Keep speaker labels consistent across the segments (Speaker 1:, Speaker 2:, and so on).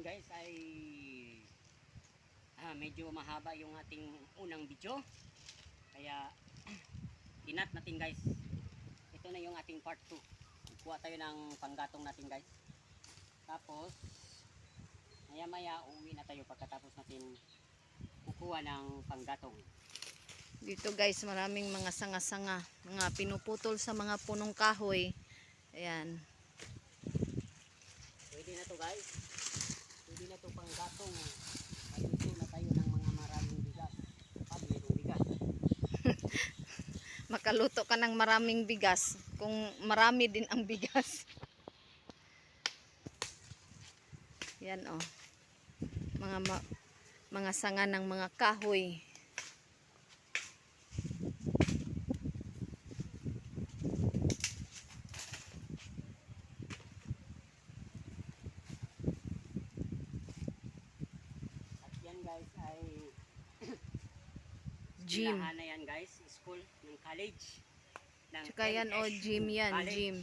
Speaker 1: guys ay medyo mahaba yung ating unang video, kaya kinat natin guys. Ito na yung ating part 2. Kuha tayo ng panggatong natin guys, tapos maya maya uuwi na tayo pagkatapos natin kukuha ng panggatong.
Speaker 2: Dito guys, maraming mga sanga-sanga, mga pinuputol sa mga punong kahoy. Ayan.
Speaker 1: Pwede na to guys, pwede na to panggatong. Ayuso na tayo ng mga maraming bigas pag mayroong bigas.
Speaker 2: Makaluto ka ng maraming bigas kung marami din ang bigas. Yan oh. Mga sanga ng mga kahoy.
Speaker 1: At yan guys ay
Speaker 2: Gym.
Speaker 1: eskwelahan na yan guys, school ng college ng
Speaker 2: Tsaka yan oh,
Speaker 1: MSU
Speaker 2: gym yan,
Speaker 1: college.
Speaker 2: gym.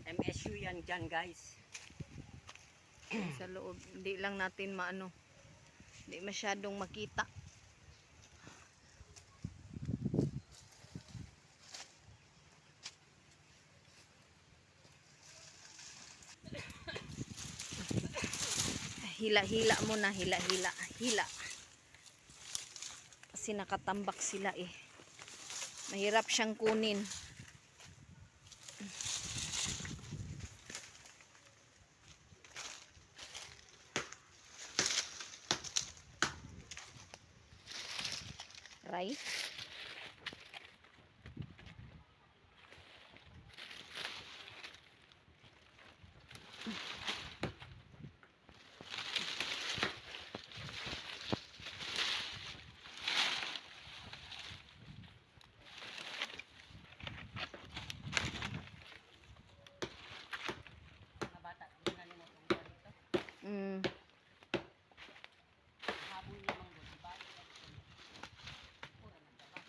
Speaker 1: MSU yan dyan guys.
Speaker 2: Sa loob, hindi lang natin maano, hindi masyadong makita. Hila-hila mo na, hila-hila, hila. Kasi nakatambak sila eh. Mahirap siyang kunin. Right?
Speaker 1: Mga bata, hindi na nila itong dito. Habol lamang doon, diba? Pura na diba?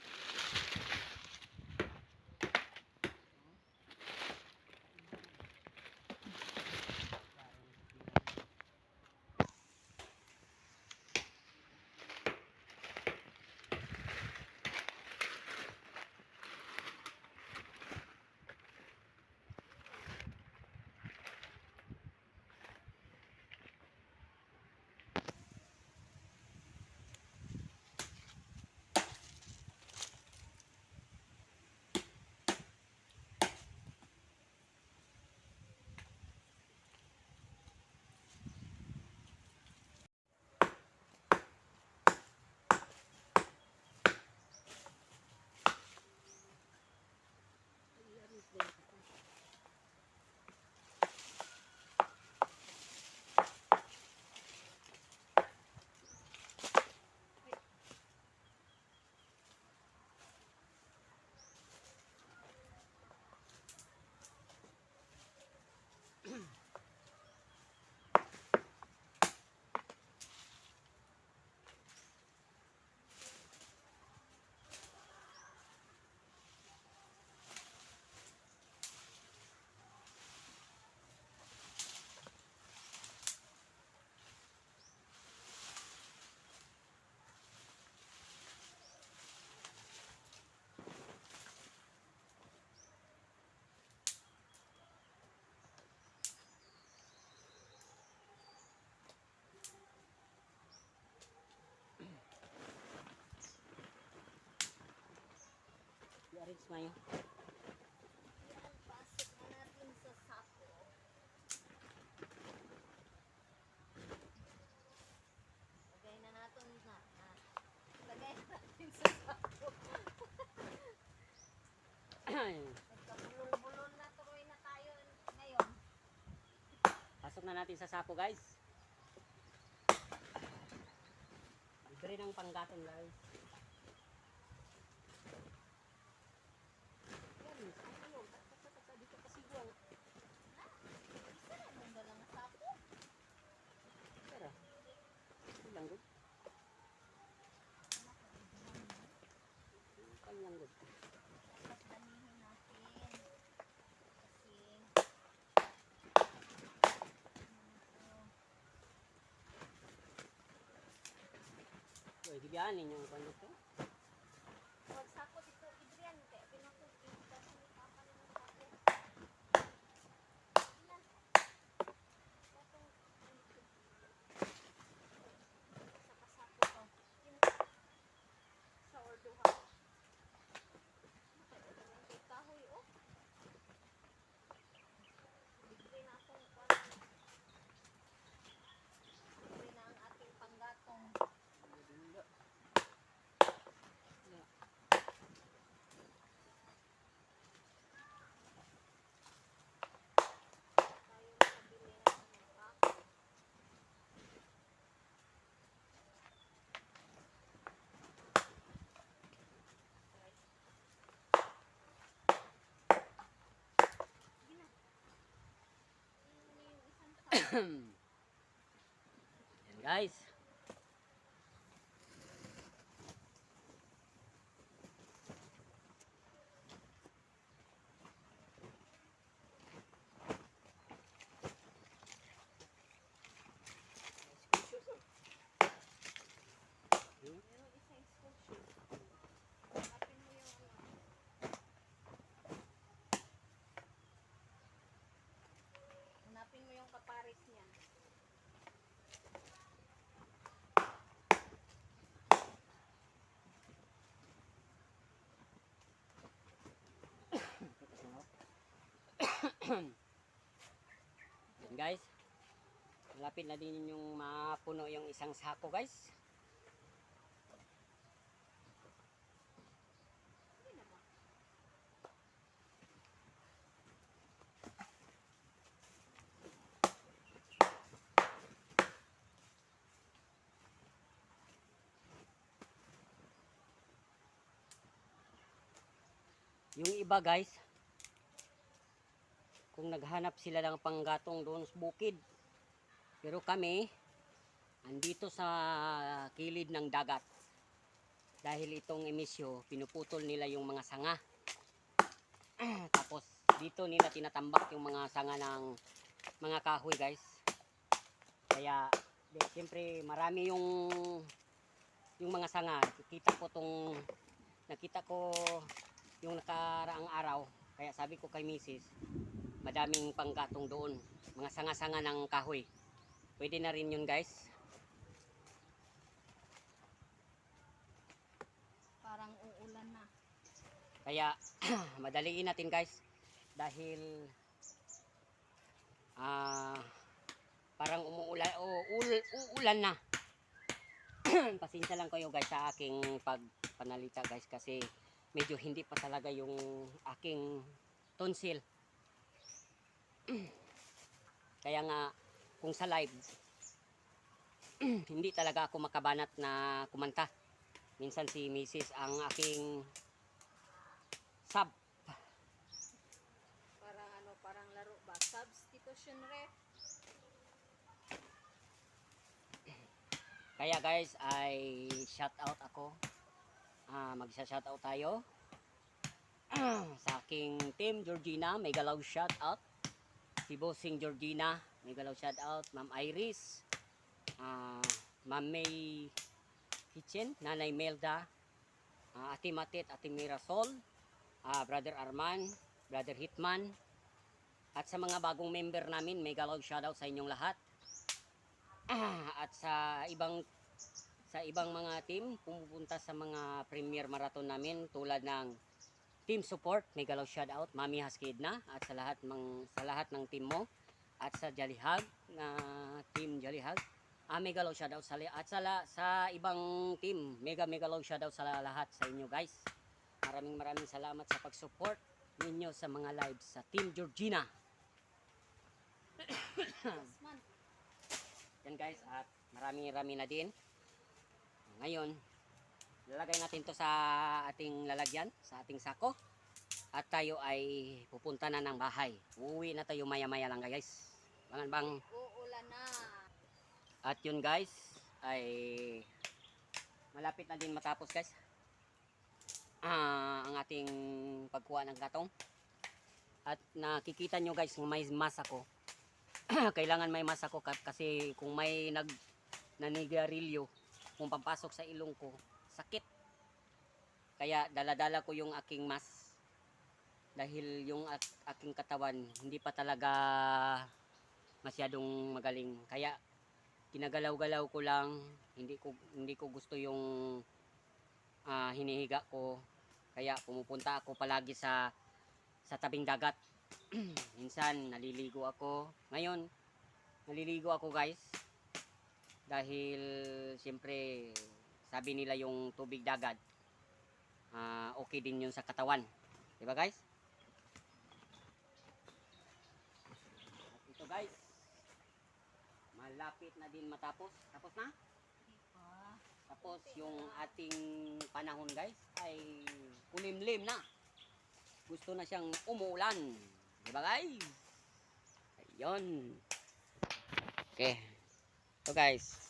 Speaker 1: I-arrange mo yun.
Speaker 2: Pasok na natin sa sako. Lagay na natin sa lagay na natin sa sako. Nagkabulol-bulol na tuloy na tayo ngayon.
Speaker 1: Pasok na natin sa sako guys. Libre ng panggatong guys. Biyan ninyo ang kwan dito.
Speaker 2: Wag sako dito Adrian kaya pinako dito sa papa ng sako. Ilan? Katong sa kasako to. Sa orduha. Kay kahoy oh. Libre na akong kwan. Libre na ang ating panggatong. Tayo nakabili na ng kahoy. Sige na. Yung isang sako.
Speaker 1: Yan guys.
Speaker 2: Meron isang school shoe. Hanapin mo yung ano. Hanapin mo yung kapares niyan.
Speaker 1: Yan guys. Malapit na din yung mapuno yung isang sako guys.
Speaker 2: Hindi na ba?
Speaker 1: Yung iba guys, kung naghanap sila ng panggatong doon sa bukid. Pero kami, andito sa kilid ng dagat. Dahil itong emisyo, pinuputol nila yung mga sanga. Tapos dito nila tinatambak yung mga sanga ng mga kahoy guys. Kaya siyempre marami yung mga sanga. Nakita ko yung nakaraang araw. Kaya sabi ko kay Mrs. madaming panggatong doon. Mga sanga-sanga ng kahoy. Pwede na rin yun guys.
Speaker 2: Parang uulan na.
Speaker 1: Kaya madaliin natin guys. Dahil parang uulan na. Pasensya lang kayo guys sa aking pagpanalita guys. Kasi medyo hindi pa talaga yung aking tonsil. Kaya nga kung sa live hindi talaga ako makabanat na kumanta. Minsan si Mrs. ang aking sub.
Speaker 2: Parang ano, parang laro ba? Substitution ref.
Speaker 1: Kaya guys ay shout out ako. Magsa-shout out tayo sa aking team Georgina, may galaw shout out. Si Bossing Georgina, may galaw shout out. Ma'am Iris, Ma'am May Kitchen, Nanay Melda, Ate Matit, Ate Mirasol, Brother Arman, Brother Hitman, at sa mga bagong member namin, may galaw shout out sa inyong lahat. At sa ibang mga team pumupunta sa mga premier marathon namin tulad ng team support, may galaw shout out Mami Haskidna at sa lahat ng team mo at sa Jalihag na team Jalihag. May galaw shout out at sa ibang team, mega galaw shout out sa lahat sa inyo guys. Maraming salamat sa pag-support ninyo sa mga lives sa Team Georgina.
Speaker 2: Tasman.
Speaker 1: Yan guys, at marami na din. Ngayon, lalagay natin to sa ating lalagyan, sa ating sako. At tayo ay pupunta na ng bahay. Uuwi na tayo maya-maya lang guys. Bang.
Speaker 2: Uulan na.
Speaker 1: At yun guys, ay malapit na din matapos guys. Ang ating pagkuha ng gatong. At nakikita nyo guys, may mas ako. Kailangan may mas ako kasi kung may nanigarilyo, kung pampasok sa ilong ko, sakit. Kaya dala-dala ko yung aking mask dahil yung aking katawan hindi pa talaga masyadong magaling. Kaya kinagalaw-galaw ko lang, hindi ko gusto yung hinihiga ko. Kaya pumupunta ako palagi sa tabing dagat. Minsan naliligo ako. Ngayon, naliligo ako guys. Dahil siyempre sabi nila yung tubig dagat okay din yun sa katawan. Diba guys? At ito guys, malapit na din matapos. Tapos na? Tapos yung ating panahon guys ay kulimlim na. Gusto na siyang umuulan. Diba guys? Ayun. Okay. Ito guys.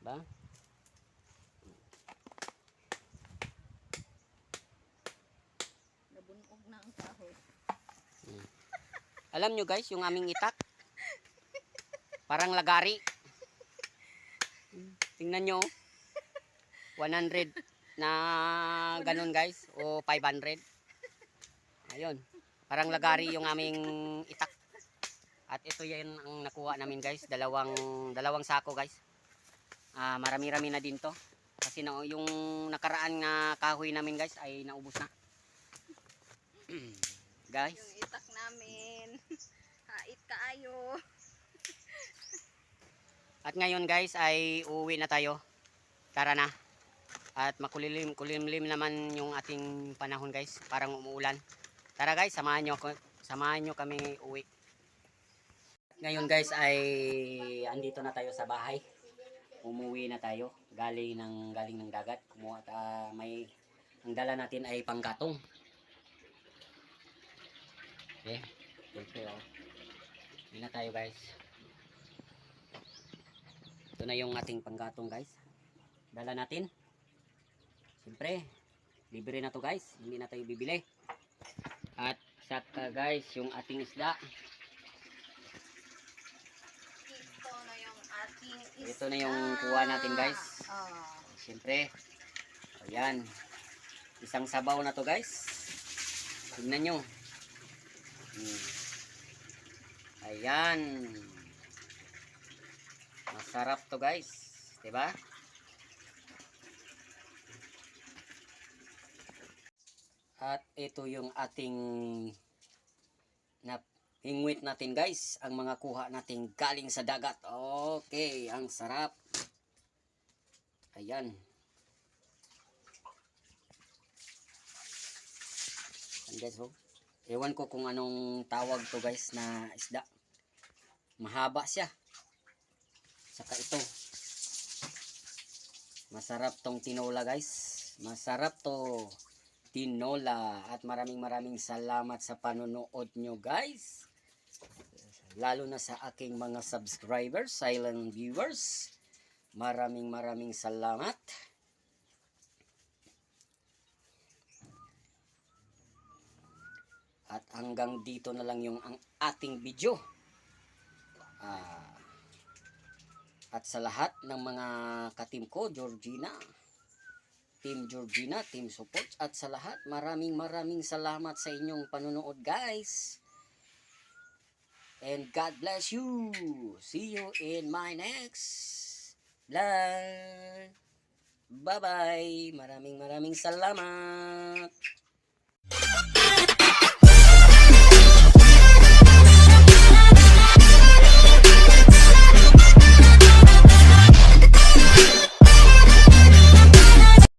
Speaker 1: Diba?
Speaker 2: Nabunog na ang kahoy.
Speaker 1: Alam nyo guys, yung aming itak parang lagari. Tingnan nyo. 100 na ganun guys. O 500. Ayun. Parang lagari yung aming itak. At ito yan ang nakuha namin guys. Dalawang sako guys. Marami-rami na din to. Kasi yung nakaraan na kahoy namin guys ay naubos na. Guys.
Speaker 2: Yung itak namin. Hait kaayo.
Speaker 1: At ngayon guys ay uuwi na tayo. Tara na. At kulimlim naman yung ating panahon guys. Parang umuulan. Tara guys, samahan nyo kami uwi. Ngayon guys ay andito na tayo sa bahay. Umuwi na tayo. Galing ng dagat. At ang dala natin ay panggatong. Okay. Uwi na tayo guys. Ito na yung ating panggatong guys. Dala natin. Siyempre, libre na to guys. Hindi na tayo bibili. At saka guys, yung ating isda.
Speaker 2: Ito na yung ating isda.
Speaker 1: Ito na yung kuha natin guys. Siyempre, ayan. Isang sabaw na to guys. Tingnan nyo. Ayan. Masarap to guys. Diba? At ito yung ating hingwit natin guys. Ang mga kuha natin galing sa dagat. Okay. Ang sarap. Ayan. Ayan guys oh. Ewan ko kung anong tawag to guys na isda. Mahaba siya. Saka ito. Masarap tong tinola guys. Masarap to tinola. At maraming salamat sa panonood nyo guys. Lalo na sa aking mga subscribers, silent viewers. Maraming salamat. At hanggang dito na lang yung ating video. At sa lahat ng mga ka-team ko, Georgina, Team Georgina, Team Support, at sa lahat, maraming salamat sa inyong panonood guys. And God bless you. See you in my next vlog. Bye-bye. Maraming salamat.